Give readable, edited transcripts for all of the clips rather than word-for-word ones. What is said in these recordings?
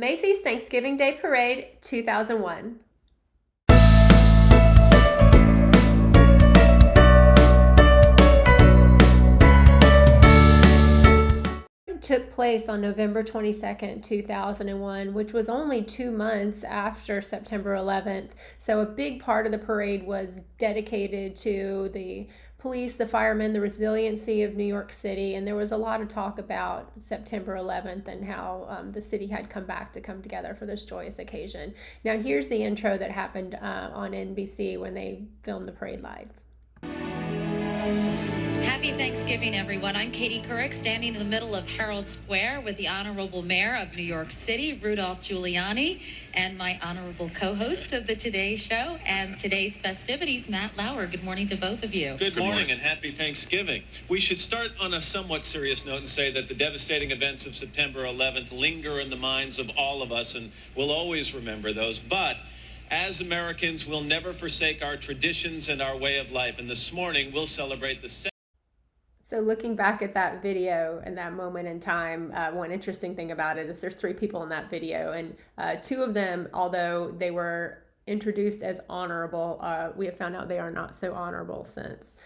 Macy's Thanksgiving Day Parade 2001. It took place on November 22nd, 2001, which was only 2 months after September 11th. So a big part of the parade was dedicated to the police, the firemen, the resiliency of New York City, and there was a lot of talk about September 11th and how the city had come together for this joyous occasion. Now here's the intro that happened on NBC when they filmed the parade live. Happy Thanksgiving, everyone. I'm Katie Couric, standing in the middle of Herald Square with the Honorable Mayor of New York City, Rudolph Giuliani, and my honorable co-host of the Today Show and today's festivities, Matt Lauer. Good morning to both of you. Good morning and happy Thanksgiving. We should start on a somewhat serious note and say that the devastating events of September 11th linger in the minds of all of us, and we'll always remember those. But as Americans, we'll never forsake our traditions and our way of life. And this morning, we'll celebrate the So looking back at that video and that moment in time, one interesting thing about it is there's 3 people in that video, and 2 of them, although they were introduced as honorable, we have found out they are not so honorable since.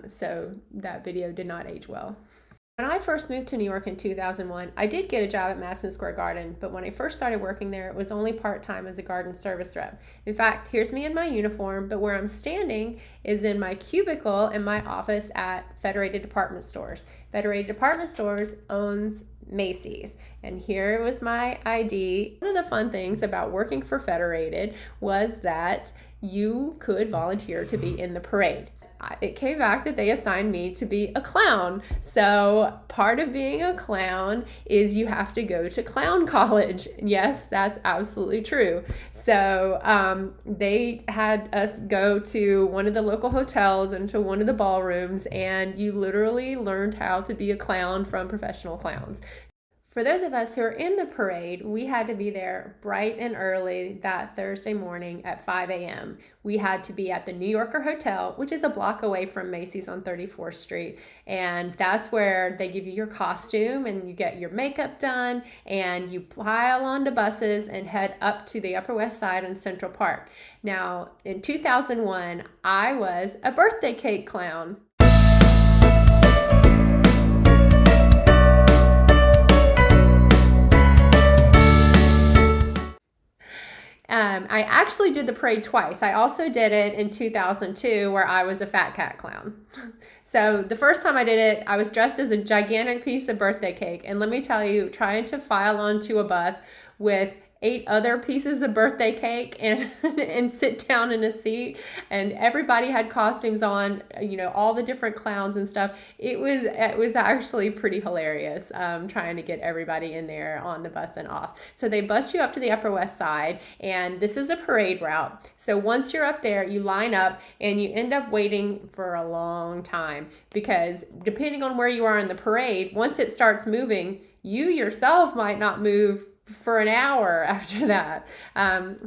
So that video did not age well. When I first moved to New York in 2001, I did get a job at Madison Square Garden, but when I first started working there, it was only part-time as a garden service rep. In fact, here's me in my uniform, but where I'm standing is in my cubicle in my office at Federated Department Stores. Federated Department Stores owns Macy's, and here was my ID. One of the fun things about working for Federated was that you could volunteer to be in the parade. It came back that they assigned me to be a clown. So part of being a clown is you have to go to clown college. Yes, that's absolutely true. So they had us go to one of the local hotels and to one of the ballrooms, and you literally learned how to be a clown from professional clowns. For those of us who are in the parade, we had to be there bright and early that Thursday morning at 5 a.m. We had to be at the New Yorker Hotel, which is a block away from Macy's on 34th Street. And that's where they give you your costume and you get your makeup done and you pile onto buses and head up to the Upper West Side and Central Park. Now, in 2001, I was a birthday cake clown. I actually did the parade twice. I also did it in 2002 where I was a fat cat clown. So the first time I did it, I was dressed as a gigantic piece of birthday cake. And let me tell you, trying to file onto a bus with 8 other pieces of birthday cake and sit down in a seat, and everybody had costumes on, you know, all the different clowns and stuff. It was actually pretty hilarious trying to get everybody in there on the bus and off. So they bus you up to the Upper West Side, and this is the parade route. So once you're up there, you line up and you end up waiting for a long time because depending on where you are in the parade, once it starts moving, you yourself might not move for an hour after that.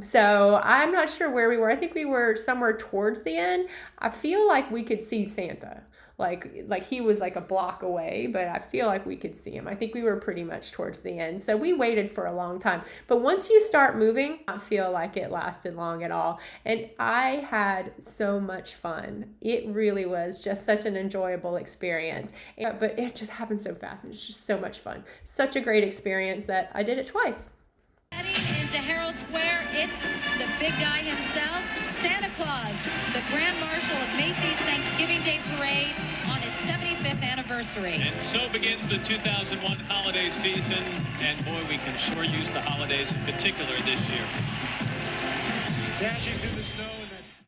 So I'm not sure where we were. I think we were somewhere towards the end. I feel like we could see Santa. Like he was like a block away, but I feel like we could see him. I think we were pretty much towards the end. So we waited for a long time. But once you start moving, I feel like it lasted long at all. And I had so much fun. It really was just such an enjoyable experience. But it just happened so fast. It's just so much fun. Such a great experience that I did it twice. Heading into Herald Square, it's the big guy himself, Santa Claus, the Grand Marshal of Macy's Thanksgiving Day Parade on its 75th anniversary. And so begins the 2001 holiday season, and boy, we can sure use the holidays in particular this year. Dashing